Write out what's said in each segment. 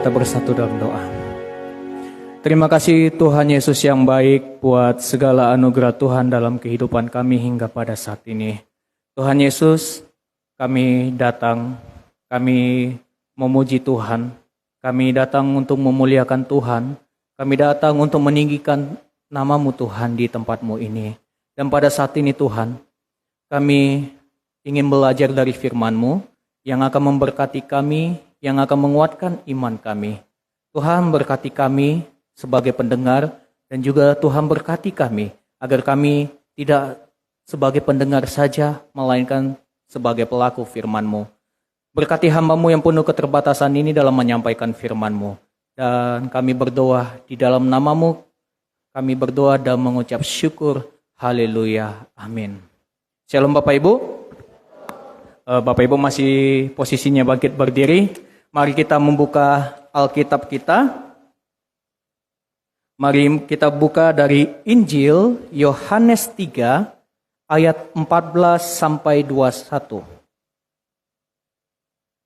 kita bersatu dalam doa. Terima kasih Tuhan Yesus yang baik buat segala anugerah Tuhan dalam kehidupan kami hingga pada saat ini. Tuhan Yesus, kami datang, kami memuji Tuhan, kami datang untuk memuliakan Tuhan, kami datang untuk meninggikan nama-Mu Tuhan di tempat-Mu ini. Dan pada saat ini Tuhan, kami ingin belajar dari firman-Mu yang akan memberkati kami, yang akan menguatkan iman kami. Tuhan berkati kami sebagai pendengar dan juga Tuhan berkati kami agar kami tidak sebagai pendengar saja melainkan sebagai pelaku firman-Mu. Berkati hamba-Mu yang penuh keterbatasan ini dalam menyampaikan firman-Mu. Dan kami berdoa di dalam nama-Mu, kami berdoa dan mengucap syukur. Haleluya. Amin. Shalom Bapak Ibu. Bapak Ibu masih posisinya bangkit berdiri. Mari kita membuka Alkitab kita. Mari kita buka dari Injil Yohanes 3 ayat 14 sampai 21.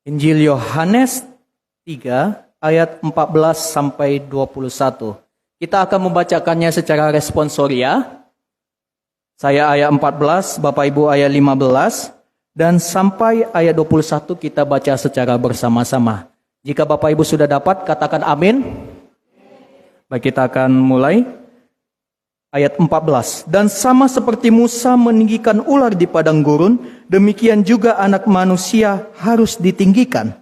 Injil Yohanes 3 ayat 14 sampai 21. Kita akan membacakannya secara responsoria. Saya ayat 14, Bapak Ibu ayat 15. Dan sampai ayat 21 kita baca secara bersama-sama. Jika Bapak Ibu sudah dapat, katakan amin. Baik, kita akan mulai. Ayat 14. Dan sama seperti Musa meninggikan ular di padang gurun, demikian juga anak manusia harus ditinggikan.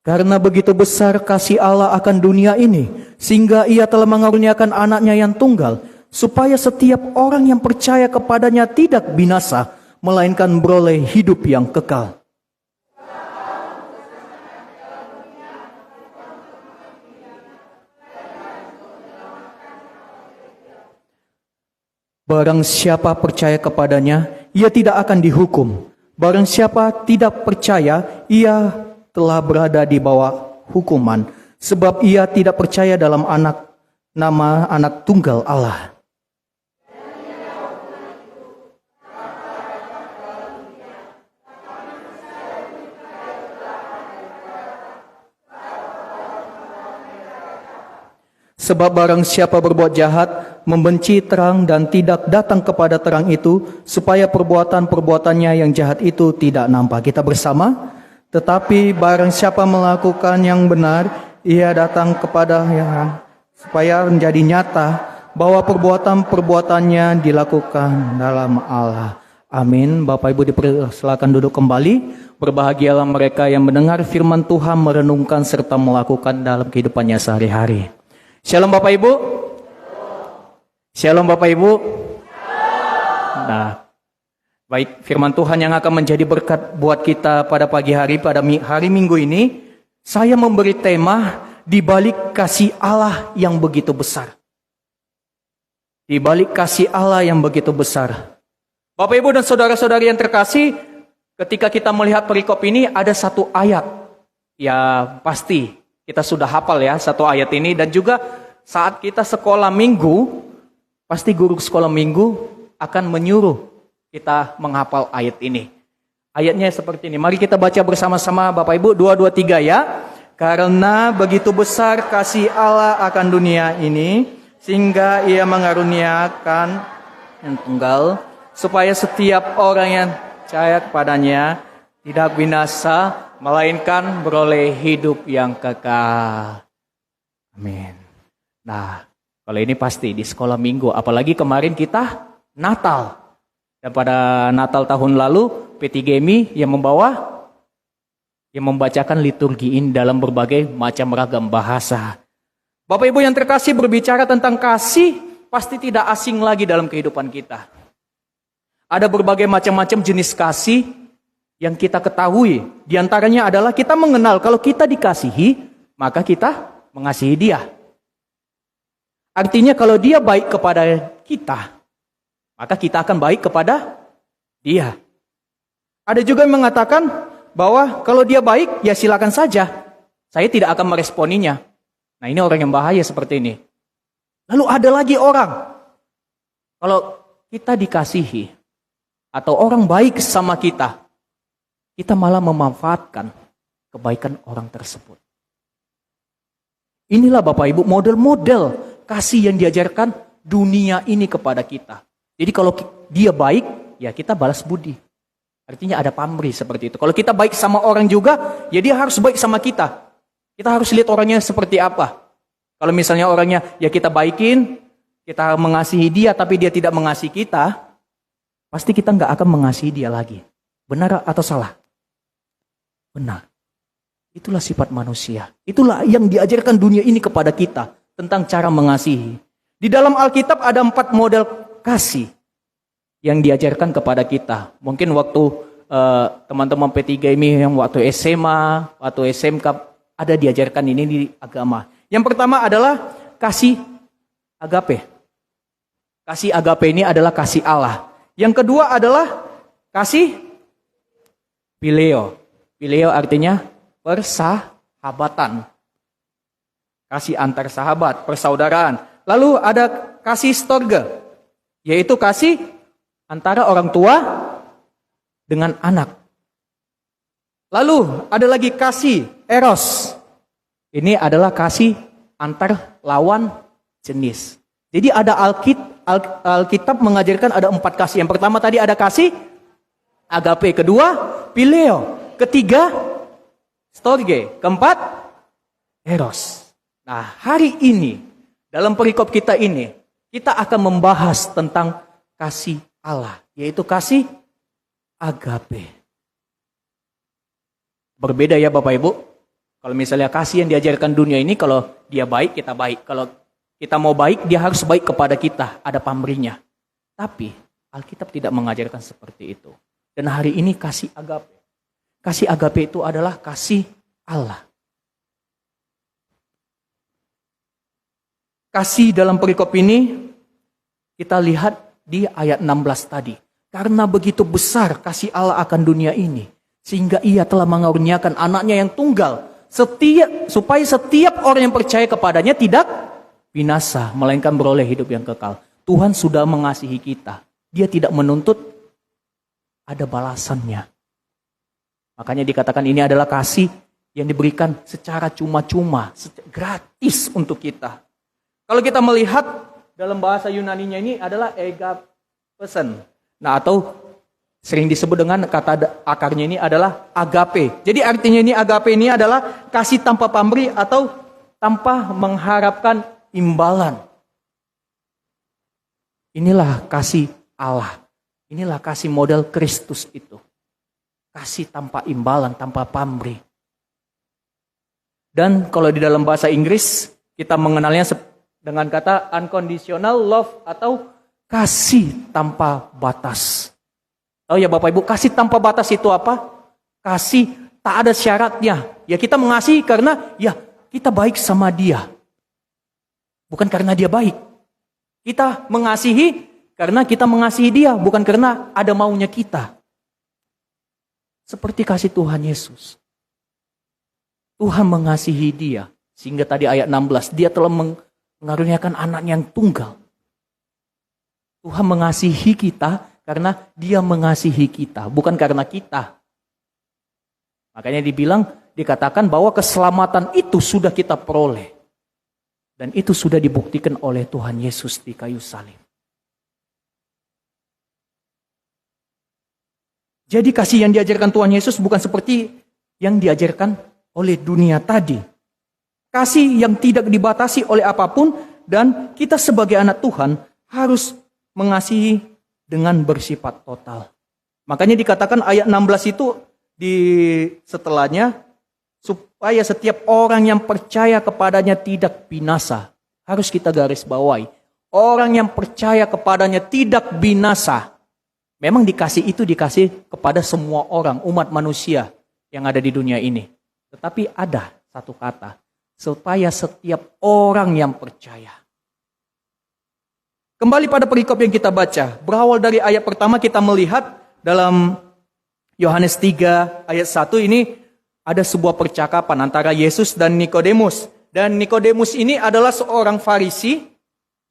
Karena begitu besar kasih Allah akan dunia ini, sehingga Ia telah mengaruniakan anaknya yang tunggal, supaya setiap orang yang percaya kepadanya tidak binasa, melainkan beroleh hidup yang kekal. Barang siapa percaya kepadanya, ia tidak akan dihukum. Barang siapa tidak percaya, ia telah berada di bawah hukuman, sebab ia tidak percaya dalam nama anak tunggal Allah. Sebab barang siapa berbuat jahat, membenci terang dan tidak datang kepada terang itu, supaya perbuatan-perbuatannya yang jahat itu tidak nampak. Kita bersama. Tetapi barang siapa melakukan yang benar, ia datang kepada yang supaya menjadi nyata bahwa perbuatan-perbuatannya dilakukan dalam Allah. Amin. Bapak Ibu dipersilakan duduk kembali. Berbahagialah mereka yang mendengar firman Tuhan, merenungkan serta melakukan dalam kehidupannya sehari-hari. Shalom Bapak Ibu. Shalom Bapak Ibu. Nah, baik, firman Tuhan yang akan menjadi berkat buat kita pada pagi hari, pada hari Minggu ini, saya memberi tema di balik kasih Allah yang begitu besar. Di balik kasih Allah yang begitu besar. Bapak Ibu dan saudara-saudari yang terkasih, ketika kita melihat perikop ini ada satu ayat. Ya pasti kita sudah hafal ya satu ayat ini, dan juga saat kita sekolah minggu, pasti guru sekolah minggu akan menyuruh kita menghafal ayat ini. Ayatnya seperti ini. Mari kita baca bersama-sama Bapak Ibu. 2, 2, 3 ya. Karena begitu besar kasih Allah akan dunia ini, sehingga Ia mengaruniakan yang tunggal, supaya setiap orang yang percaya kepadanya tidak binasa, melainkan beroleh hidup yang kekal. Amin. Nah, kalau ini pasti di sekolah minggu, apalagi kemarin kita Natal. Dan pada Natal tahun lalu, P3GMI yang membacakan liturgi ini dalam berbagai macam ragam bahasa. Bapak Ibu yang terkasih, berbicara tentang kasih, pasti tidak asing lagi dalam kehidupan kita. Ada berbagai macam-macam jenis kasih yang kita ketahui. Di antaranya adalah kita mengenal kalau kita dikasihi, maka kita mengasihi dia. Artinya kalau dia baik kepada kita, maka kita akan baik kepada dia. Ada juga yang mengatakan bahwa kalau dia baik, ya silakan saja. Saya tidak akan meresponinya. Nah, ini orang yang bahaya seperti ini. Lalu ada lagi orang, kalau kita dikasihi, atau orang baik sama kita, kita malah memanfaatkan kebaikan orang tersebut. Inilah Bapak Ibu model-model kasih yang diajarkan dunia ini kepada kita. Jadi kalau dia baik, ya kita balas budi. Artinya ada pamrih seperti itu. Kalau kita baik sama orang juga, ya dia harus baik sama kita. Kita harus lihat orangnya seperti apa. Kalau misalnya orangnya ya kita baikin, kita mengasihi dia tapi dia tidak mengasihi kita, pasti kita nggak akan mengasihi dia lagi. Benar atau salah? Benar. Itulah sifat manusia. Itulah yang diajarkan dunia ini kepada kita tentang cara mengasihi. Di dalam Alkitab ada 4 model kasih yang diajarkan kepada kita. Mungkin waktu teman-teman P3 ini yang waktu SMA, waktu SMK ada diajarkan ini di agama. Yang pertama adalah kasih agape. Kasih agape ini adalah kasih Allah. Yang kedua adalah kasih phileo. Phileo artinya persahabatan. Kasih antar sahabat, persaudaraan. Lalu ada kasih storge, yaitu kasih antara orang tua dengan anak. Lalu ada lagi kasih eros. Ini adalah kasih antar lawan jenis. Jadi ada Alkitab mengajarkan ada 4 kasih. Yang pertama tadi ada kasih agape, kedua phileo, ketiga storge, keempat eros. Nah, hari ini dalam perikop kita ini kita akan membahas tentang kasih Allah, yaitu kasih agape. Berbeda ya Bapak Ibu. Kalau misalnya kasih yang diajarkan dunia ini, kalau dia baik, kita baik. Kalau kita mau baik, dia harus baik kepada kita. Ada pamrihnya. Tapi Alkitab tidak mengajarkan seperti itu. Dan hari ini kasih agape. Kasih agape itu adalah kasih Allah. Kasih dalam perikop ini kita lihat di ayat 16 tadi. Karena begitu besar kasih Allah akan dunia ini, sehingga ia telah mengaruniakan anaknya yang tunggal, supaya setiap orang yang percaya kepadanya tidak binasa, melainkan beroleh hidup yang kekal. Tuhan sudah mengasihi kita. Dia tidak menuntut, ada balasannya. Makanya dikatakan ini adalah kasih yang diberikan secara cuma-cuma, gratis untuk kita. Kalau kita melihat dalam bahasa Yunaninya ini adalah agapeson. Nah, atau sering disebut dengan kata akarnya ini adalah agape. Jadi artinya ini agape ini adalah kasih tanpa pamrih atau tanpa mengharapkan imbalan. Inilah kasih Allah. Inilah kasih model Kristus itu. Kasih tanpa imbalan, tanpa pamrih. Dan kalau di dalam bahasa Inggris kita mengenalnya dengan kata unconditional love atau kasih tanpa batas. Oh ya Bapak Ibu, kasih tanpa batas itu apa? Kasih tak ada syaratnya. Ya kita mengasihi karena ya kita baik sama dia. Bukan karena dia baik. Kita mengasihi karena kita mengasihi dia, bukan karena ada maunya kita. Seperti kasih Tuhan Yesus. Tuhan mengasihi dia. Sehingga tadi ayat 16, dia telah mengaruniakan anaknya yang tunggal. Tuhan mengasihi kita karena dia mengasihi kita, bukan karena kita. Makanya dikatakan bahwa keselamatan itu sudah kita peroleh. Dan itu sudah dibuktikan oleh Tuhan Yesus di kayu salib. Jadi kasih yang diajarkan Tuhan Yesus bukan seperti yang diajarkan oleh dunia tadi. Kasih yang tidak dibatasi oleh apapun, dan kita sebagai anak Tuhan harus mengasihi dengan bersifat total. Makanya dikatakan ayat 16 itu di setelahnya, supaya setiap orang yang percaya kepadanya tidak binasa. Harus kita garis bawahi. Orang yang percaya kepadanya tidak binasa. Memang dikasih kepada semua orang, umat manusia yang ada di dunia ini. Tetapi ada satu kata, supaya setiap orang yang percaya. Kembali pada perikop yang kita baca, berawal dari ayat pertama kita melihat dalam Yohanes 3 ayat 1 ini ada sebuah percakapan antara Yesus dan Nikodemus. Dan Nikodemus ini adalah seorang Farisi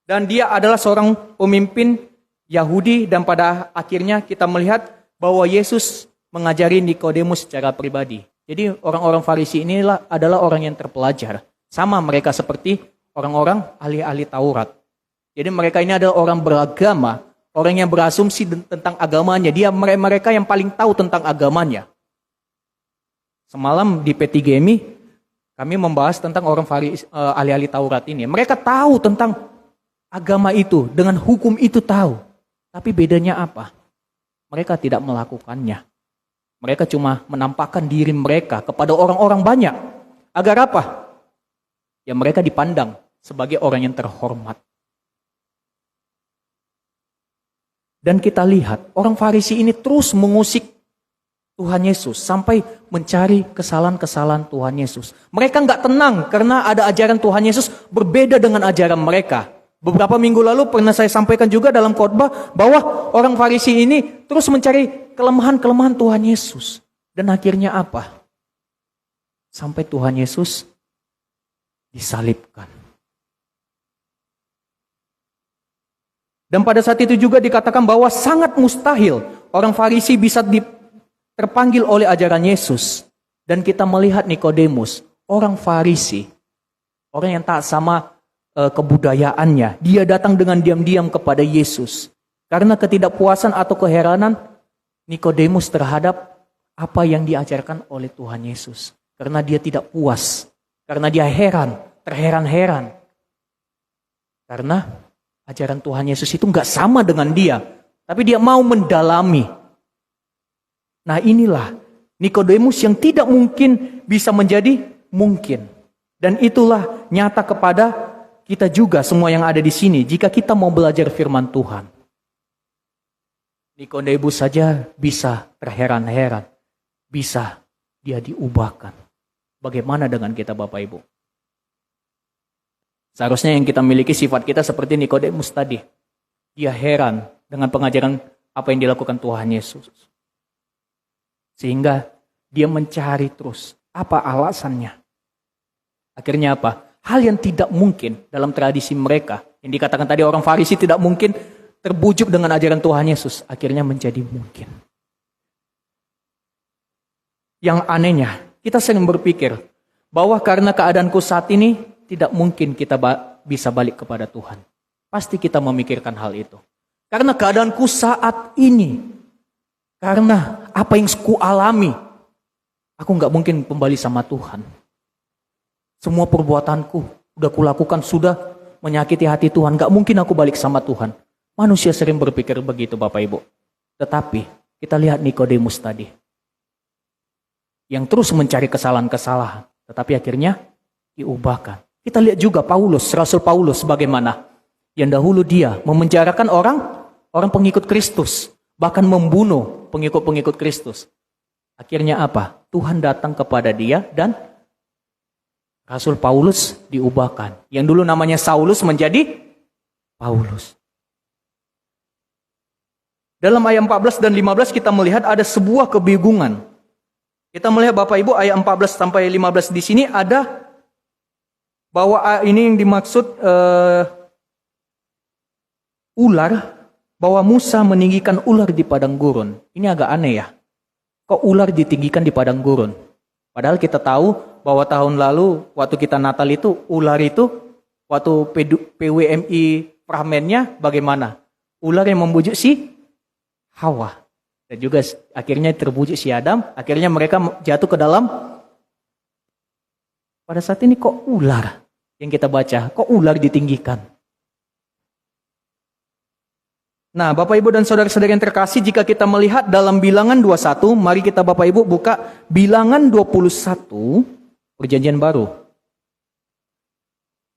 dan dia adalah seorang pemimpin Yahudi, dan pada akhirnya kita melihat bahwa Yesus mengajari Nikodemus secara pribadi. Jadi orang-orang Farisi inilah adalah orang yang terpelajar. Sama mereka seperti orang-orang ahli-ahli Taurat. Jadi mereka ini adalah orang beragama, orang yang berasumsi tentang agamanya. Dia mereka yang paling tahu tentang agamanya. Semalam di P3MI kami membahas tentang orang Farisi, ahli-ahli Taurat ini. Mereka tahu tentang agama itu, dengan hukum itu tahu. Tapi bedanya apa? Mereka tidak melakukannya. Mereka cuma menampakkan diri mereka kepada orang-orang banyak. Agar apa? Ya mereka dipandang sebagai orang yang terhormat. Dan kita lihat, orang Farisi ini terus mengusik Tuhan Yesus sampai mencari kesalahan-kesalahan Tuhan Yesus. Mereka nggak tenang karena ada ajaran Tuhan Yesus berbeda dengan ajaran mereka. Beberapa minggu lalu pernah saya sampaikan juga dalam khotbah bahwa orang Farisi ini terus mencari kelemahan-kelemahan Tuhan Yesus. Dan akhirnya apa? Sampai Tuhan Yesus disalibkan. Dan pada saat itu juga dikatakan bahwa sangat mustahil orang Farisi bisa terpanggil oleh ajaran Yesus. Dan kita melihat Nikodemus, orang Farisi, orang yang taat sama kebudayaannya. Dia datang dengan diam-diam kepada Yesus. Karena ketidakpuasan atau keheranan Nikodemus terhadap apa yang diajarkan oleh Tuhan Yesus. Karena dia tidak puas. Karena dia heran, terheran-heran. Karena ajaran Tuhan Yesus itu nggak sama dengan dia. Tapi dia mau mendalami. Nah inilah Nikodemus yang tidak mungkin bisa menjadi mungkin. Dan itulah nyata kepada kita juga semua yang ada di sini jika kita mau belajar firman Tuhan. Nikodemus saja bisa terheran-heran. Bisa dia diubahkan. Bagaimana dengan kita Bapak Ibu? Seharusnya yang kita miliki sifat kita seperti Nikodemus tadi. Dia heran dengan pengajaran apa yang dilakukan Tuhan Yesus. Sehingga dia mencari terus apa alasannya. Akhirnya apa? Hal yang tidak mungkin dalam tradisi mereka. Yang dikatakan tadi orang Farisi tidak mungkin terbujuk dengan ajaran Tuhan Yesus. Akhirnya menjadi mungkin. Yang anehnya, kita sering berpikir bahwa karena keadaanku saat ini tidak mungkin kita bisa balik kepada Tuhan. Pasti kita memikirkan hal itu. Karena keadaanku saat ini. Karena apa yang ku alami. Aku gak mungkin kembali sama Tuhan. Semua perbuatanku udah kulakukan sudah menyakiti hati Tuhan. Gak mungkin aku balik sama Tuhan. Manusia sering berpikir begitu Bapak Ibu. Tetapi kita lihat Nikodemus tadi. Yang terus mencari kesalahan-kesalahan. Tetapi akhirnya diubahkan. Kita lihat juga Paulus, Rasul Paulus bagaimana. Yang dahulu dia memenjarakan orang pengikut Kristus. Bahkan membunuh pengikut-pengikut Kristus. Akhirnya apa? Tuhan datang kepada dia dan Rasul Paulus diubahkan. Yang dulu namanya Saulus menjadi Paulus. Dalam ayat 14 dan 15 kita melihat ada sebuah kebingungan. Kita melihat Bapak Ibu ayat 14 sampai 15 di sini ada bahwa ini yang dimaksud ular, bahwa Musa meninggikan ular di padang gurun. Ini agak aneh ya. Kok ular ditinggikan di padang gurun? Padahal kita tahu bahwa tahun lalu waktu kita Natal itu ular itu waktu PWMI Pramennya bagaimana? Ular yang membujuk si Hawa. Dan juga akhirnya terbujuk si Adam. Akhirnya mereka jatuh ke dalam. Pada saat ini kok ular yang kita baca? Kok ular ditinggikan? Nah Bapak Ibu dan Saudara-saudara yang terkasih, jika kita melihat dalam Bilangan 21, mari kita Bapak Ibu buka Bilangan 21, Perjanjian Baru.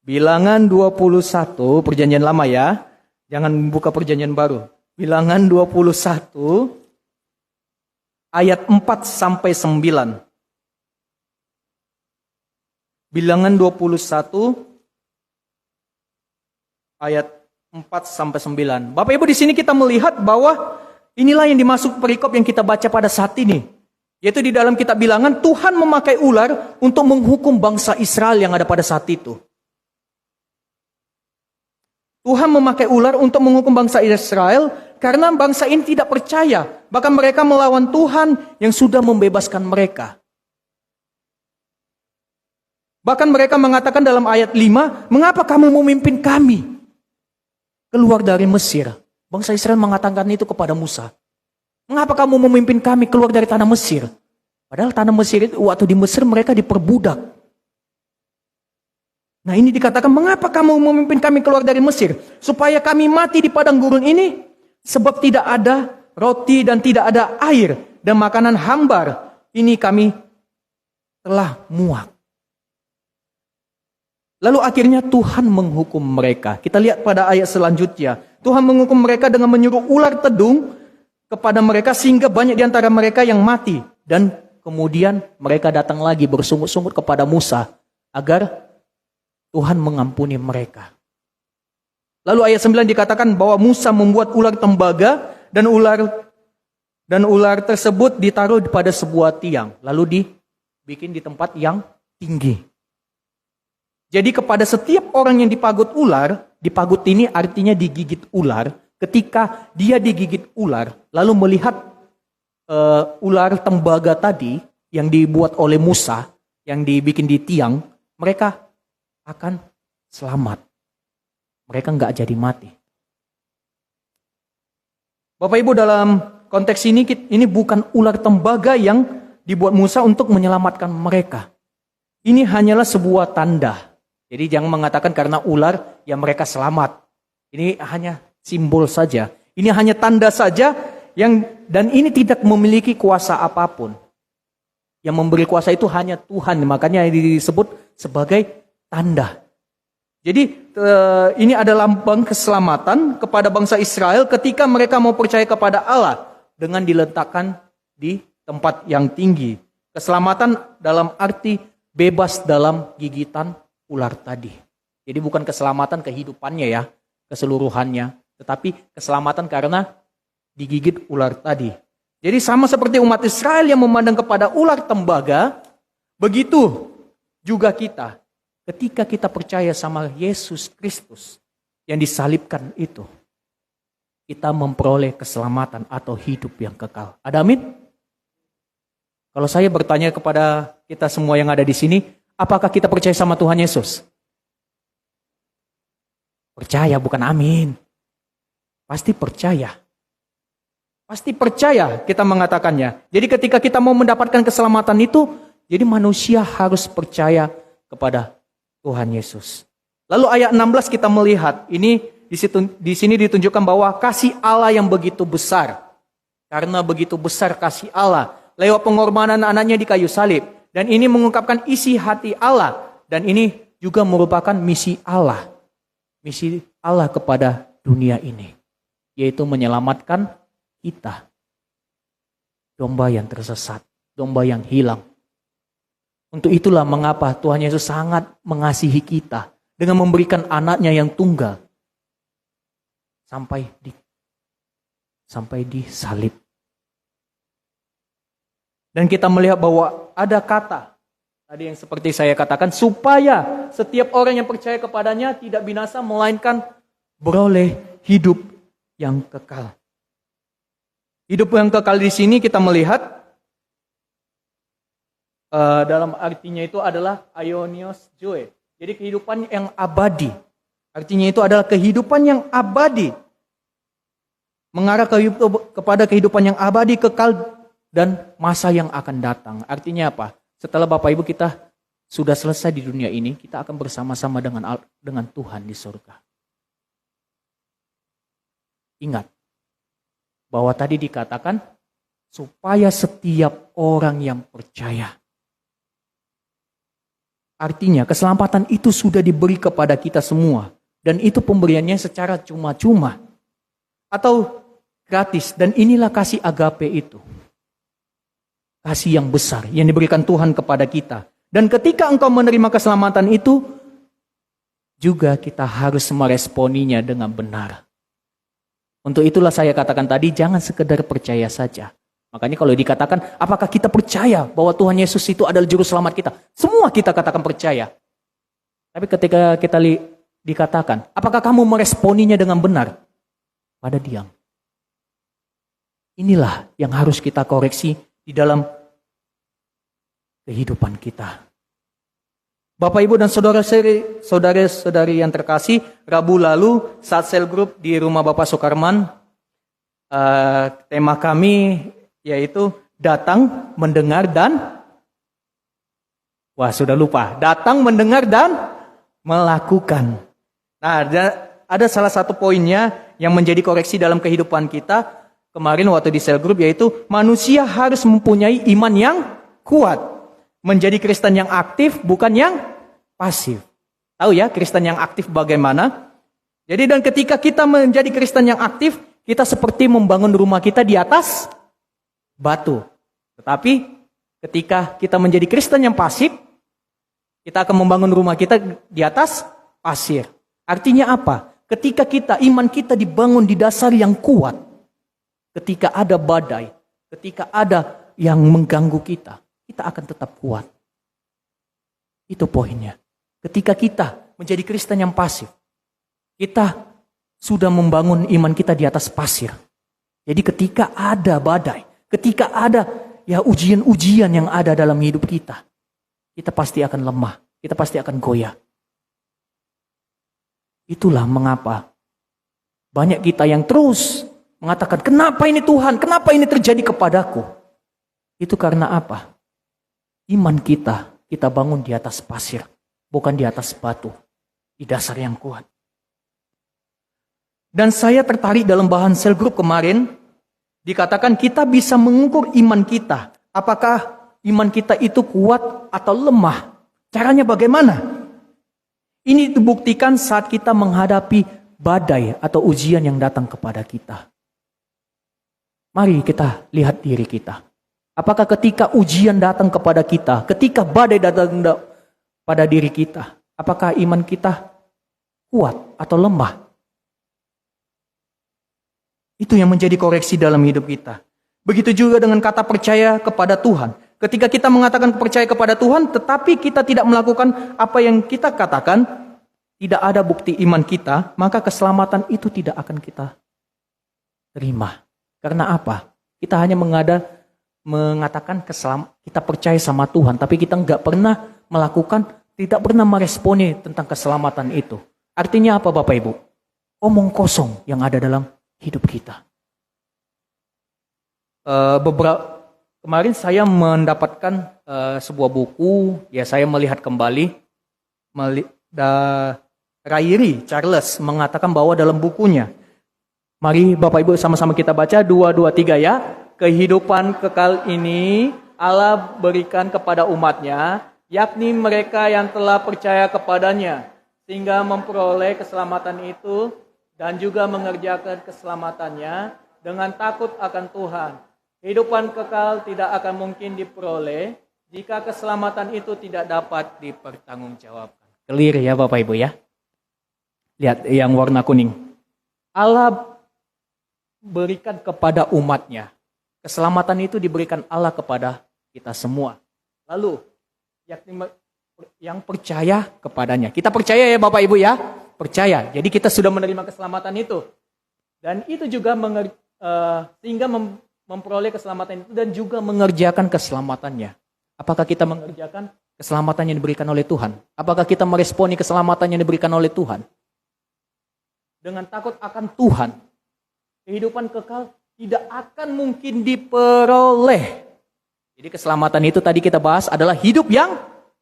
Bilangan 21, Perjanjian Lama ya. Jangan buka Perjanjian Baru. Bilangan 21, ayat 4 sampai 9. Bilangan 21, ayat 4 sampai 9. Bapak Ibu di sini kita melihat bahwa inilah yang dimaksud perikop yang kita baca pada saat ini. Yaitu di dalam kitab Bilangan Tuhan memakai ular untuk menghukum bangsa Israel yang ada pada saat itu. Tuhan memakai ular untuk menghukum bangsa Israel karena bangsa ini tidak percaya. Bahkan mereka melawan Tuhan yang sudah membebaskan mereka. Bahkan mereka mengatakan dalam ayat 5, mengapa kamu memimpin kami keluar dari Mesir? Bangsa Israel mengatakan itu kepada Musa. Mengapa kamu memimpin kami keluar dari tanah Mesir? Padahal tanah Mesir itu waktu di Mesir mereka diperbudak. Nah ini dikatakan, mengapa kamu memimpin kami keluar dari Mesir? Supaya kami mati di padang gurun ini. Sebab tidak ada roti dan tidak ada air. Dan makanan hambar. Ini kami telah muak. Lalu akhirnya Tuhan menghukum mereka. Kita lihat pada ayat selanjutnya. Tuhan menghukum mereka dengan menyuruh ular tedung kepada mereka. Sehingga banyak di antara mereka yang mati. Dan kemudian mereka datang lagi bersungut-sungut kepada Musa. Agar Tuhan mengampuni mereka. Lalu ayat 9 dikatakan bahwa Musa membuat ular tembaga dan ular tersebut ditaruh pada sebuah tiang. Lalu dibikin di tempat yang tinggi. Jadi kepada setiap orang yang dipagut ular, dipagut ini artinya digigit ular. Ketika dia digigit ular, lalu melihat ular tembaga tadi yang dibuat oleh Musa, yang dibikin di tiang, mereka akan selamat. Mereka nggak jadi mati. Bapak Ibu, dalam konteks ini bukan ular tembaga yang dibuat Musa untuk menyelamatkan mereka. Ini hanyalah sebuah tanda. Jadi jangan mengatakan karena ular ya mereka selamat. Ini hanya simbol saja. Ini hanya tanda saja dan ini tidak memiliki kuasa apapun. Yang memberi kuasa itu hanya Tuhan. Makanya disebut sebagai tanda. Jadi ini adalah lambang keselamatan kepada bangsa Israel ketika mereka mau percaya kepada Allah dengan diletakkan di tempat yang tinggi. Keselamatan dalam arti bebas dalam gigitan ular tadi. Jadi bukan keselamatan kehidupannya ya, keseluruhannya, tetapi keselamatan karena digigit ular tadi. Jadi sama seperti umat Israel yang memandang kepada ular tembaga, begitu juga kita. Ketika kita percaya sama Yesus Kristus yang disalibkan itu, kita memperoleh keselamatan atau hidup yang kekal. Ada amin? Kalau saya bertanya kepada kita semua yang ada di sini, apakah kita percaya sama Tuhan Yesus? Percaya, bukan amin. Pasti percaya. Pasti percaya kita mengatakannya. Jadi ketika kita mau mendapatkan keselamatan itu, jadi manusia harus percaya kepada Tuhan Yesus. Lalu ayat 16 kita melihat, ini di sini ditunjukkan bahwa kasih Allah yang begitu besar. Karena begitu besar kasih Allah lewat pengorbanan anaknya di kayu salib. Dan ini mengungkapkan isi hati Allah. Dan ini juga merupakan misi Allah. Misi Allah kepada dunia ini. Yaitu menyelamatkan kita. Domba yang tersesat. Domba yang hilang. Untuk itulah mengapa Tuhan Yesus sangat mengasihi kita dengan memberikan anaknya yang tunggal sampai disalib. Dan kita melihat bahwa ada kata tadi yang seperti saya katakan, supaya setiap orang yang percaya kepadanya tidak binasa melainkan beroleh hidup yang kekal. Hidup yang kekal di sini kita melihat dalam artinya itu adalah aionios joy. Jadi kehidupan yang abadi. Artinya itu adalah kehidupan yang abadi. Mengarah kepada kehidupan yang abadi, kekal, dan masa yang akan datang. Artinya apa? Setelah Bapak Ibu kita sudah selesai di dunia ini, kita akan bersama-sama dengan Tuhan di surga. Ingat bahwa tadi dikatakan supaya setiap orang yang percaya. Artinya keselamatan itu sudah diberi kepada kita semua. Dan itu pemberiannya secara cuma-cuma. Atau gratis. Dan inilah kasih agape itu. Kasih yang besar yang diberikan Tuhan kepada kita. Dan ketika engkau menerima keselamatan itu, juga kita harus meresponinya dengan benar. Untuk itulah saya katakan tadi, jangan sekedar percaya saja. Makanya kalau dikatakan, apakah kita percaya bahwa Tuhan Yesus itu adalah juru selamat kita? Semua kita katakan percaya. Tapi ketika kita dikatakan, apakah kamu meresponinya dengan benar? Pada diam. Inilah yang harus kita koreksi di dalam kehidupan kita. Bapak, Ibu, dan saudara-saudari yang terkasih, Rabu lalu saat sel group di rumah Bapak Sukarman, tema kami yaitu datang, mendengar, dan sudah lupa. Datang, mendengar, dan melakukan. Nah, ada salah satu poinnya yang menjadi koreksi dalam kehidupan kita kemarin waktu di sel group, yaitu manusia harus mempunyai iman yang kuat. Menjadi Kristen yang aktif, bukan yang pasif. Tahu ya, Kristen yang aktif bagaimana? Jadi dan ketika kita menjadi Kristen yang aktif, kita seperti membangun rumah kita di atas batu. Tetapi ketika kita menjadi Kristen yang pasif, kita akan membangun rumah kita di atas pasir. Artinya apa? Ketika iman kita dibangun di dasar yang kuat, ketika ada badai, ketika ada yang mengganggu kita, kita akan tetap kuat. Itu poinnya. Ketika kita menjadi Kristen yang pasif, kita sudah membangun iman kita di atas pasir. Jadi ketika ada badai, ketika ada ujian-ujian yang ada dalam hidup kita, kita pasti akan lemah, kita pasti akan goyah. Itulah mengapa banyak kita yang terus mengatakan, kenapa ini Tuhan, kenapa ini terjadi kepadaku? Itu karena apa? Iman kita bangun di atas pasir, bukan di atas batu, di dasar yang kuat. Dan saya tertarik dalam bahan sel group kemarin, dikatakan kita bisa mengukur iman kita. Apakah iman kita itu kuat atau lemah? Caranya bagaimana? Ini dibuktikan saat kita menghadapi badai atau ujian yang datang kepada kita. Mari kita lihat diri kita. Apakah ketika ujian datang kepada kita, ketika badai datang pada diri kita, apakah iman kita kuat atau lemah? Itu yang menjadi koreksi dalam hidup kita. Begitu juga dengan kata percaya kepada Tuhan. Ketika kita mengatakan percaya kepada Tuhan, tetapi kita tidak melakukan apa yang kita katakan, tidak ada bukti iman kita, maka keselamatan itu tidak akan kita terima. Karena apa? Kita hanya mengatakan kita percaya sama Tuhan, tapi kita nggak pernah melakukan, tidak pernah meresponi tentang keselamatan itu. Artinya apa Bapak Ibu? Omong kosong yang ada dalam hidup kita. Kemarin saya mendapatkan sebuah buku, saya melihat kembali. Rairi Charles mengatakan bahwa dalam bukunya, mari Bapak Ibu sama-sama kita baca 2, 2, 3 ya. Kehidupan kekal ini Allah berikan kepada umatnya, yakni mereka yang telah percaya kepadanya, sehingga memperoleh keselamatan itu dan juga mengerjakan keselamatannya dengan takut akan Tuhan. Kehidupan kekal tidak akan mungkin diperoleh jika keselamatan itu tidak dapat dipertanggungjawabkan. Clear ya Bapak Ibu ya. Lihat yang warna kuning. Allah berikan kepada umatnya. Keselamatan itu diberikan Allah kepada kita semua. Lalu yang percaya kepadanya. Kita percaya ya Bapak Ibu ya. Percaya. Jadi kita sudah menerima keselamatan itu. Dan itu juga sehingga memperoleh keselamatan itu dan juga mengerjakan keselamatannya. Apakah kita mengerjakan keselamatan yang diberikan oleh Tuhan? Apakah kita meresponi keselamatan yang diberikan oleh Tuhan? Dengan takut akan Tuhan, kehidupan kekal tidak akan mungkin diperoleh. Jadi keselamatan itu tadi kita bahas adalah hidup yang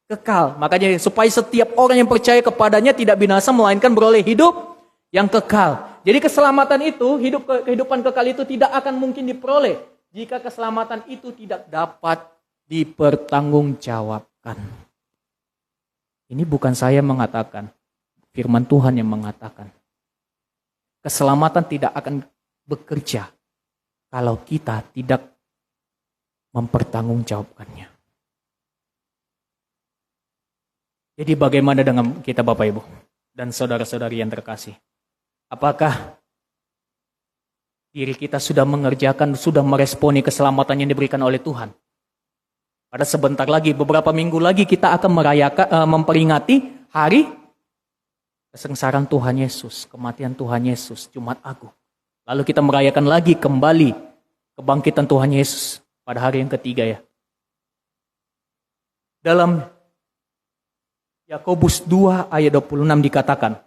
kekal. Makanya supaya setiap orang yang percaya kepadanya tidak binasa, melainkan beroleh hidup yang kekal. Jadi keselamatan itu, kehidupan kekal itu tidak akan mungkin diperoleh jika keselamatan itu tidak dapat dipertanggungjawabkan. Ini bukan saya mengatakan, firman Tuhan yang mengatakan. Keselamatan tidak akan bekerja kalau kita tidak mempertanggungjawabkannya. Jadi bagaimana dengan kita Bapak Ibu dan saudara-saudari yang terkasih? Apakah diri kita sudah mengerjakan, sudah meresponi keselamatan yang diberikan oleh Tuhan? Pada sebentar lagi, beberapa minggu lagi kita akan memperingati hari kesengsaraan Tuhan Yesus, kematian Tuhan Yesus, Jumat Agung. Lalu kita merayakan lagi kembali kebangkitan Tuhan Yesus pada hari yang ketiga ya. Dalam Yakobus 2 ayat 26 dikatakan,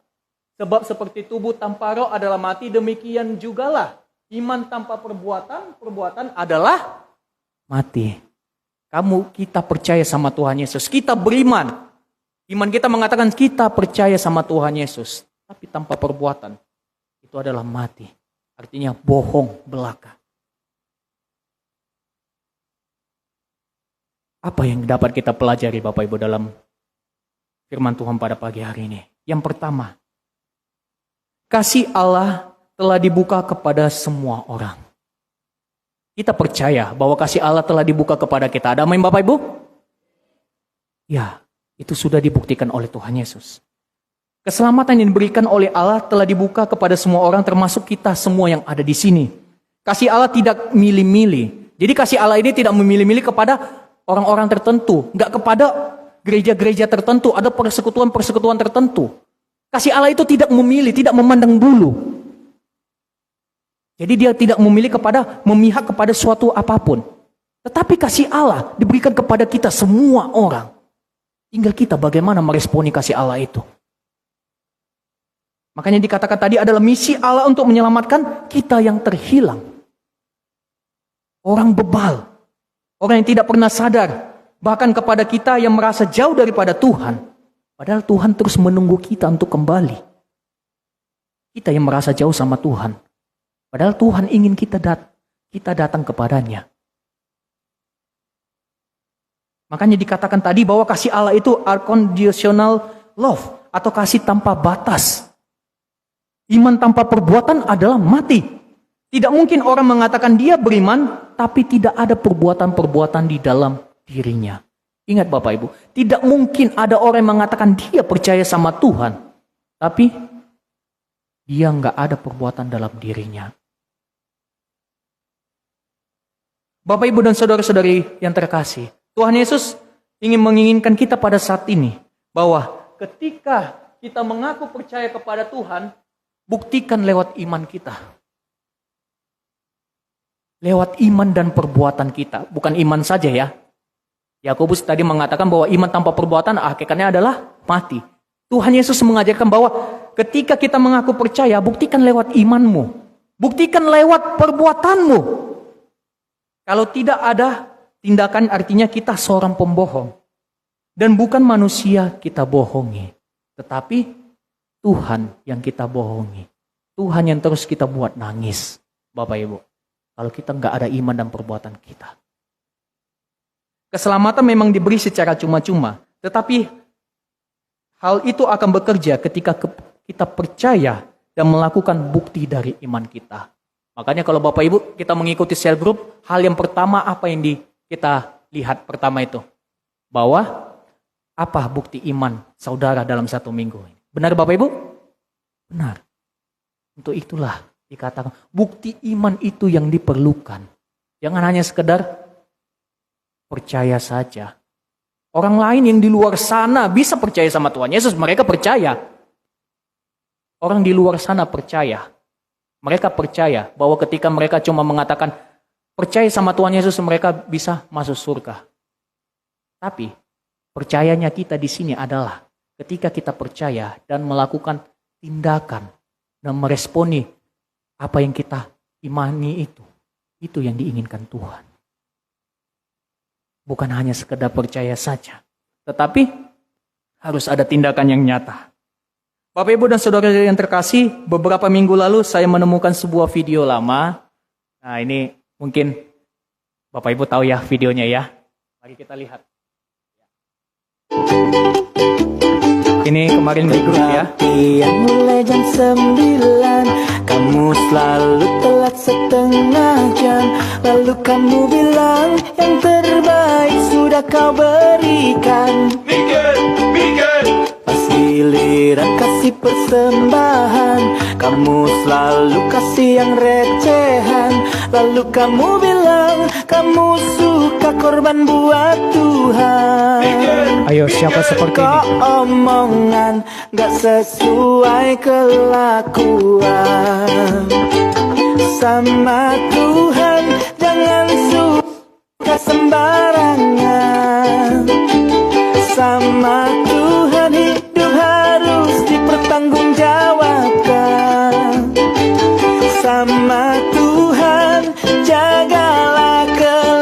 sebab seperti tubuh tanpa roh adalah mati, demikian jugalah iman tanpa perbuatan, perbuatan adalah mati. Kita percaya sama Tuhan Yesus, kita beriman. Iman kita mengatakan kita percaya sama Tuhan Yesus, tapi tanpa perbuatan itu adalah mati. Artinya bohong belaka. Apa yang dapat kita pelajari Bapak Ibu dalam firman Tuhan pada pagi hari ini? Yang pertama, kasih Allah telah dibuka kepada semua orang. Kita percaya bahwa kasih Allah telah dibuka kepada kita. Ada amin Bapak Ibu? Ya, itu sudah dibuktikan oleh Tuhan Yesus. Keselamatan yang diberikan oleh Allah telah dibuka kepada semua orang, termasuk kita semua yang ada di sini. Kasih Allah tidak milih-milih. Jadi kasih Allah ini tidak memilih-milih kepada orang-orang tertentu, enggak kepada gereja-gereja tertentu, ada persekutuan-persekutuan tertentu. Kasih Allah itu tidak memilih, tidak memandang bulu. Jadi dia tidak memihak kepada suatu apapun. Tetapi kasih Allah diberikan kepada kita semua orang. Tinggal kita bagaimana meresponi kasih Allah itu. Makanya dikatakan tadi adalah misi Allah untuk menyelamatkan kita yang terhilang. Orang bebal. Orang yang tidak pernah sadar, bahkan kepada kita yang merasa jauh daripada Tuhan. Padahal Tuhan terus menunggu kita untuk kembali. Kita yang merasa jauh sama Tuhan. Padahal Tuhan ingin kita datang kepadanya. Makanya dikatakan tadi bahwa kasih Allah itu unconditional love, atau kasih tanpa batas. Iman tanpa perbuatan adalah mati. Tidak mungkin orang mengatakan dia beriman, tapi tidak ada perbuatan-perbuatan di dalam dirinya. Ingat Bapak Ibu, tidak mungkin ada orang yang mengatakan dia percaya sama Tuhan, tapi dia nggak ada perbuatan dalam dirinya. Bapak Ibu dan saudara-saudari yang terkasih, Tuhan Yesus ingin menginginkan kita pada saat ini, bahwa ketika kita mengaku percaya kepada Tuhan, buktikan lewat iman kita. Lewat iman dan perbuatan kita. Bukan iman saja ya. Yakobus tadi mengatakan bahwa iman tanpa perbuatan hakikatnya adalah mati. Tuhan Yesus mengajarkan bahwa ketika kita mengaku percaya, buktikan lewat imanmu. Buktikan lewat perbuatanmu. Kalau tidak ada tindakan, artinya kita seorang pembohong. Dan bukan manusia kita bohongi. Tetapi Tuhan yang kita bohongi. Tuhan yang terus kita buat nangis. Bapak Ibu. Kalau kita nggak ada iman dan perbuatan kita. Keselamatan memang diberi secara cuma-cuma. Tetapi hal itu akan bekerja ketika kita percaya dan melakukan bukti dari iman kita. Makanya kalau Bapak Ibu kita mengikuti cell group, hal yang pertama apa yang kita lihat pertama itu? Bahwa apa bukti iman saudara dalam satu minggu? Benar Bapak Ibu? Benar. Untuk itulah dikatakan bukti iman itu yang diperlukan. Jangan hanya sekedar percaya saja. Orang lain yang di luar sana bisa percaya sama Tuhan Yesus, mereka percaya. Orang di luar sana percaya. Mereka percaya bahwa ketika mereka cuma mengatakan percaya sama Tuhan Yesus, mereka bisa masuk surga. Tapi percayanya kita di sini adalah ketika kita percaya dan melakukan tindakan dan meresponi apa yang kita imani itu yang diinginkan Tuhan. Bukan hanya sekedar percaya saja, tetapi harus ada tindakan yang nyata. Bapak Ibu dan Saudara yang terkasih, beberapa minggu lalu saya menemukan sebuah video lama. Nah ini mungkin Bapak Ibu tahu ya videonya ya. Mari kita lihat. Ini kemarin di grup ya. Yang mulai jam 9, kamu selalu telat setengah jam. Lalu kamu bilang yang terbaik sudah kau berikan. Pas giliran kasih persembahan, kamu selalu kasih yang recehan. Lalu kamu bilang kamu suka berkorban buat Tuhan. Ayo, siapa seperti Kok ini? omongan gak sesuai kelakuan. Sama Tuhan jangan suka sembarangan. Sama Tuhan hidup harus dipertanggungjawabkan. Sama Tuhan jagalah kelakuan.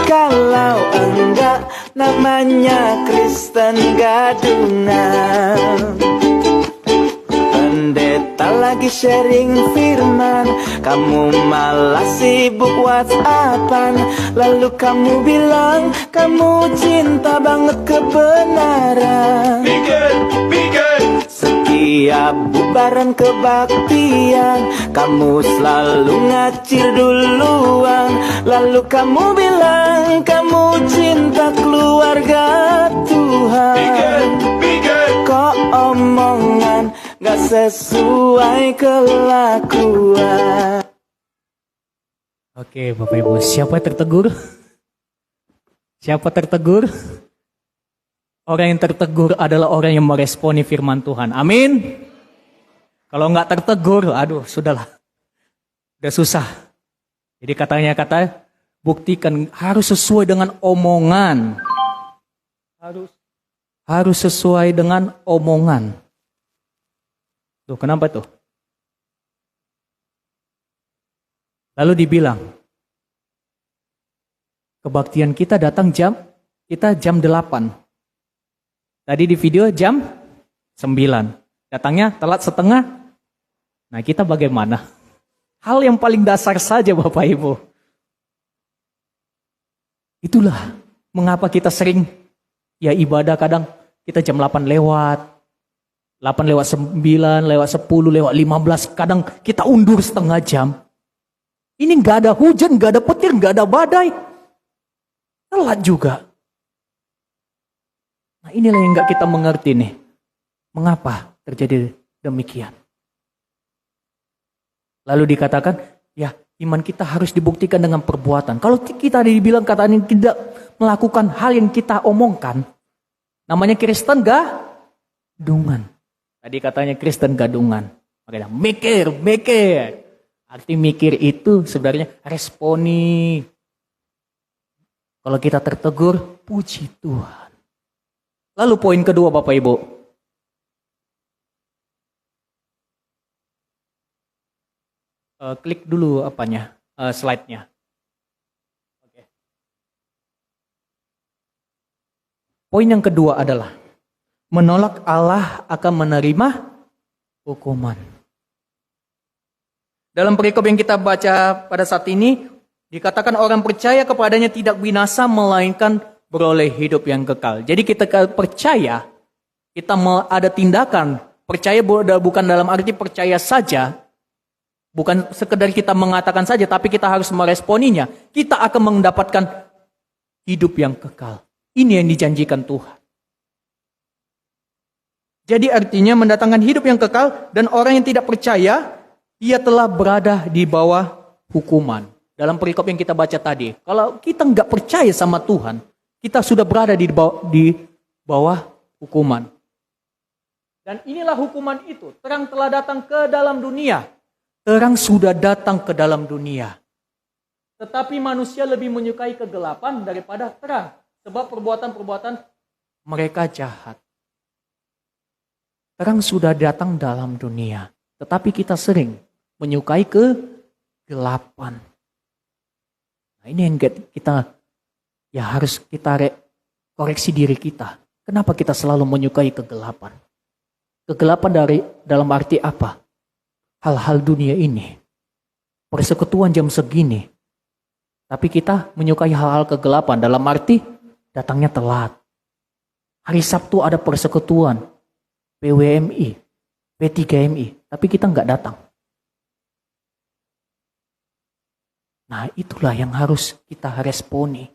Kalau enggak namanya Kristen gadungan. Pendeta lagi sharing firman, kamu malah sibuk WhatsAppan. Lalu kamu bilang kamu cinta banget kebenaran. Setiap bubaran kebaktian, kamu selalu ngacir duluan. Lalu kamu bilang kamu cinta keluarga Tuhan. Kok omongan gak sesuai kelakuan. Oke, Bapak Ibu, siapa yang tertegur? Siapa tertegur? Orang yang tertegur adalah orang yang meresponi firman Tuhan. Amin. Kalau nggak tertegur, aduh, sudahlah. Udah susah. Jadi kata buktikan harus sesuai dengan omongan. Harus sesuai dengan omongan. Tuh, kenapa tuh? Lalu dibilang, kebaktian kita datang jam 8. Tadi di video jam 9. Datangnya telat setengah. Nah, kita bagaimana? Hal yang paling dasar saja Bapak Ibu. Itulah mengapa kita sering ibadah kadang kita jam 8 lewat. 8 lewat 9, lewat 10, lewat 15. Kadang kita undur setengah jam. Ini gak ada hujan, gak ada petir, gak ada badai. Telat juga. Nah, inilah yang gak kita mengerti nih. Mengapa terjadi demikian? Lalu dikatakan, iman kita harus dibuktikan dengan perbuatan. Kalau kita dibilang kataan yang tidak melakukan hal yang kita omongkan, namanya Kristen gadungan. Tadi katanya Kristen gadungan. Makanya mikir. Arti mikir itu sebenarnya responi. Kalau kita tertegur, puji Tuhan. Lalu poin kedua Bapak Ibu. Klik dulu slide-nya. Oke. Poin yang kedua adalah menolak Allah akan menerima hukuman. Dalam perikop yang kita baca pada saat ini, dikatakan orang percaya kepadanya tidak binasa melainkan beroleh hidup yang kekal. Jadi kita percaya, kita ada tindakan. Percaya bukan dalam arti percaya saja, bukan sekedar kita mengatakan saja, tapi kita harus meresponinya. Kita akan mendapatkan hidup yang kekal. Ini yang dijanjikan Tuhan. Jadi artinya mendatangkan hidup yang kekal, dan orang yang tidak percaya, ia telah berada di bawah hukuman. Dalam perikop yang kita baca tadi, kalau kita nggak percaya sama Tuhan, kita sudah berada di bawah hukuman. Dan inilah hukuman itu. Terang telah datang ke dalam dunia. Terang sudah datang ke dalam dunia. Tetapi manusia lebih menyukai kegelapan daripada terang. Sebab perbuatan-perbuatan mereka jahat. Terang sudah datang dalam dunia. Tetapi kita sering menyukai kegelapan. Nah, ini yang kita harus kita koreksi diri kita. Kenapa kita selalu menyukai kegelapan? Kegelapan dalam arti apa? Hal-hal dunia ini. Persekutuan jam segini. Tapi kita menyukai hal-hal kegelapan dalam arti datangnya telat. Hari Sabtu ada persekutuan. PWMI, P3MI. Tapi kita nggak datang. Nah, itulah yang harus kita responi.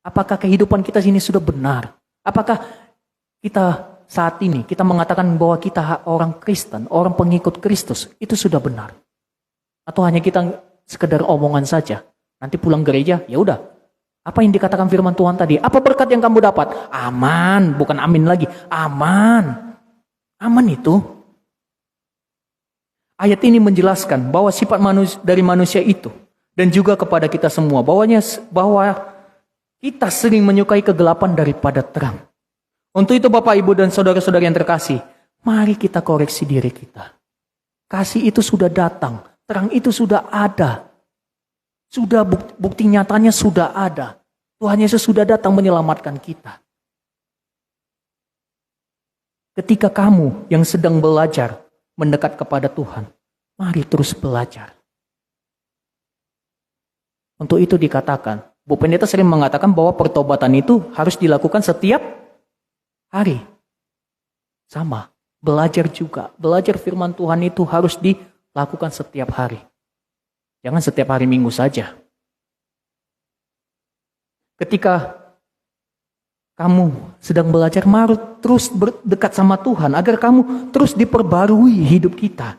Apakah kehidupan kita sini sudah benar? Apakah kita saat ini kita mengatakan bahwa kita orang Kristen, orang pengikut Kristus, itu sudah benar? Atau hanya kita sekedar omongan saja? Nanti pulang gereja, ya udah. Apa yang dikatakan firman Tuhan tadi? Apa berkat yang kamu dapat? Aman, bukan amin lagi. Aman. Aman itu. Ayat ini menjelaskan bahwa sifat dari manusia itu dan juga kepada kita semua bahwa kita sering menyukai kegelapan daripada terang. Untuk itu Bapak, Ibu, dan saudara-saudara yang terkasih, mari kita koreksi diri kita. Kasih itu sudah datang, terang itu sudah ada. Sudah bukti nyatanya sudah ada. Tuhan Yesus sudah datang menyelamatkan kita. Ketika kamu yang sedang belajar mendekat kepada Tuhan, mari terus belajar. Untuk itu dikatakan, Bu Pendeta sering mengatakan bahwa pertobatan itu harus dilakukan setiap hari. Sama, belajar juga. Belajar firman Tuhan itu harus dilakukan setiap hari. Jangan setiap hari Minggu saja. Ketika kamu sedang belajar, mari terus berdekat sama Tuhan agar kamu terus diperbarui hidup kita.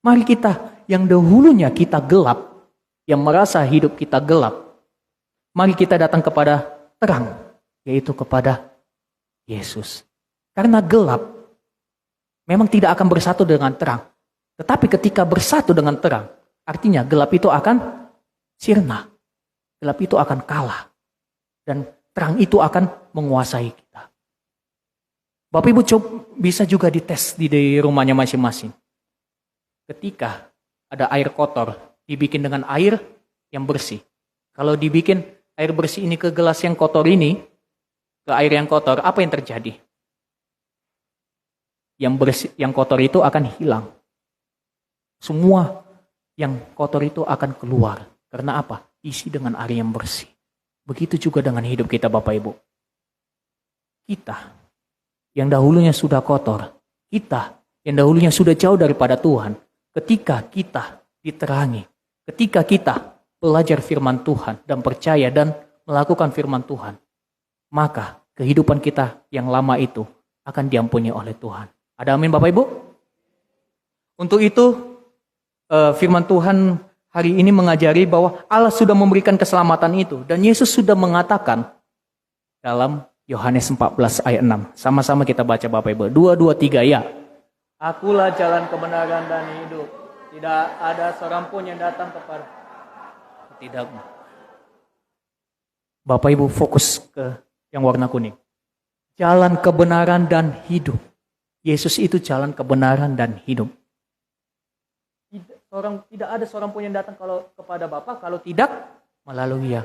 Mari kita yang dahulunya kita gelap, yang merasa hidup kita gelap, mari kita datang kepada terang, yaitu kepada Yesus. Karena gelap memang tidak akan bersatu dengan terang. Tetapi ketika bersatu dengan terang, artinya gelap itu akan sirna. Gelap itu akan kalah. Dan terang itu akan menguasai kita. Bapak Ibu bisa juga dites di rumahnya masing-masing. Ketika ada air kotor, dibikin dengan air yang bersih. Kalau dibikin air bersih ini ke gelas yang kotor ini, ke air yang kotor, apa yang terjadi? Yang kotor itu akan hilang. Semua yang kotor itu akan keluar. Karena apa? Isi dengan air yang bersih. Begitu juga dengan hidup kita Bapak Ibu. Kita yang dahulunya sudah kotor, kita yang dahulunya sudah jauh daripada Tuhan, ketika kita diterangi, ketika kita belajar firman Tuhan dan percaya dan melakukan firman Tuhan, maka kehidupan kita yang lama itu akan diampuni oleh Tuhan. Ada amin Bapak Ibu? Untuk itu firman Tuhan hari ini mengajari bahwa Allah sudah memberikan keselamatan itu. Dan Yesus sudah mengatakan dalam Yohanes 14 ayat 6. Sama-sama kita baca Bapak Ibu. 2, 2, 3 ya. Akulah jalan kebenaran dan hidup. Tidak ada seorang pun yang datang kepada tidak. Bapak Ibu fokus ke yang warna kuning. Jalan kebenaran dan hidup. Yesus itu jalan kebenaran dan hidup. Tidak ada seorang pun yang datang kepada Bapa kalau tidak melalui Dia.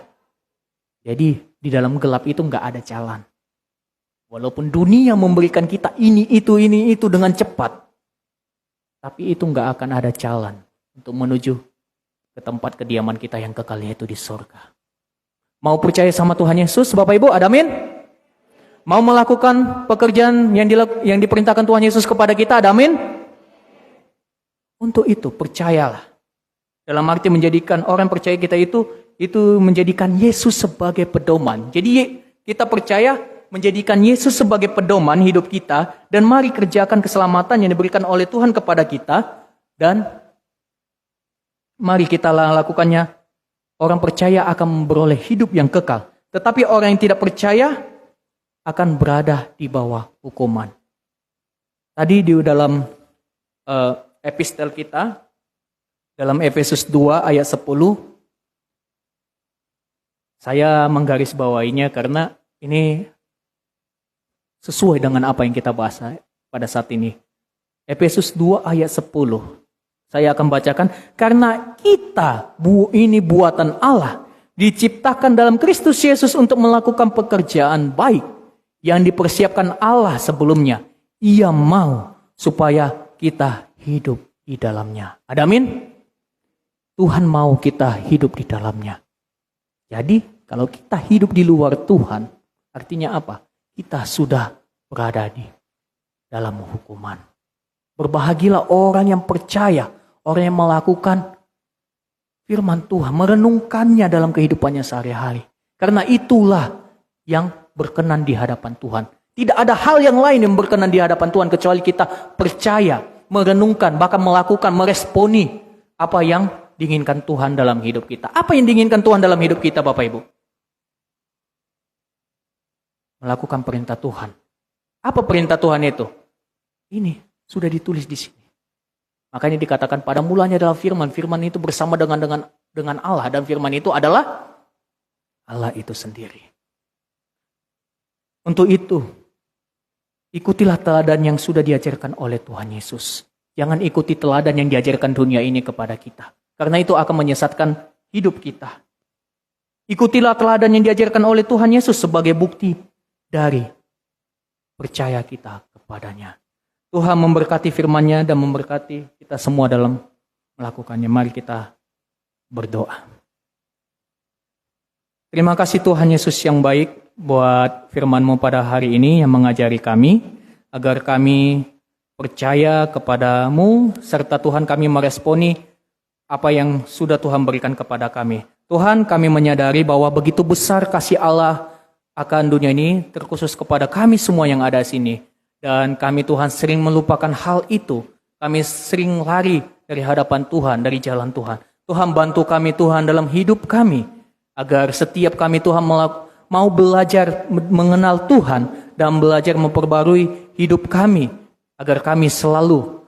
Jadi di dalam gelap itu nggak ada jalan. Walaupun dunia memberikan kita ini itu dengan cepat, tapi itu nggak akan ada jalan untuk menuju ke tempat kediaman kita yang kekal, yaitu di surga. Mau percaya sama Tuhan Yesus, Bapak Ibu, ada amin? Mau melakukan pekerjaan yang diperintahkan Tuhan Yesus kepada kita, ada amin? Untuk itu percayalah. Dalam arti menjadikan orang percaya kita itu menjadikan Yesus sebagai pedoman. Jadi kita percaya menjadikan Yesus sebagai pedoman hidup kita, dan mari kerjakan keselamatan yang diberikan oleh Tuhan kepada kita, dan mari kita lakukannya. Orang percaya akan memperoleh hidup yang kekal. Tetapi orang yang tidak percaya akan berada di bawah hukuman. Tadi di dalam epistel kita, dalam Efesus 2 ayat 10, saya menggarisbawahinya karena ini sesuai dengan apa yang kita bahas pada saat ini. Efesus 2 ayat 10. Saya akan bacakan. Karena kita, ini buatan Allah, diciptakan dalam Kristus Yesus untuk melakukan pekerjaan baik yang dipersiapkan Allah sebelumnya. Ia mau supaya kita hidup di dalamnya. Ada amin? Tuhan mau kita hidup di dalamnya. Jadi kalau kita hidup di luar Tuhan, artinya apa? Kita sudah berada di dalam hukuman. Berbahagialah orang yang percaya, orang yang melakukan firman Tuhan, merenungkannya dalam kehidupannya sehari-hari. Karena itulah yang berkenan di hadapan Tuhan. Tidak ada hal yang lain yang berkenan di hadapan Tuhan kecuali kita percaya, merenungkan, bahkan melakukan, meresponi apa yang diinginkan Tuhan dalam hidup kita. Apa yang diinginkan Tuhan dalam hidup kita, Bapak Ibu? Melakukan perintah Tuhan. Apa perintah Tuhan itu? Ini sudah ditulis di sini. Makanya dikatakan pada mulanya adalah firman. Firman itu bersama dengan Allah, dan firman itu adalah Allah itu sendiri. Untuk itu, ikutilah teladan yang sudah diajarkan oleh Tuhan Yesus. Jangan ikuti teladan yang diajarkan dunia ini kepada kita. Karena itu akan menyesatkan hidup kita. Ikutilah teladan yang diajarkan oleh Tuhan Yesus sebagai bukti dari percaya kita kepadanya. Tuhan memberkati firman-Nya dan memberkati kita semua dalam melakukannya. Mari kita berdoa. Terima kasih Tuhan Yesus yang baik buat firman-Mu pada hari ini yang mengajari kami, agar kami percaya kepadamu, serta Tuhan kami meresponi apa yang sudah Tuhan berikan kepada kami. Tuhan, kami menyadari bahwa begitu besar kasih Allah akan dunia ini, terkhusus kepada kami semua yang ada di sini. Dan kami Tuhan sering melupakan hal itu. Kami sering lari dari hadapan Tuhan, dari jalan Tuhan. Tuhan bantu kami Tuhan dalam hidup kami, agar setiap kami Tuhan mau belajar mengenal Tuhan dan belajar memperbarui hidup kami, agar kami selalu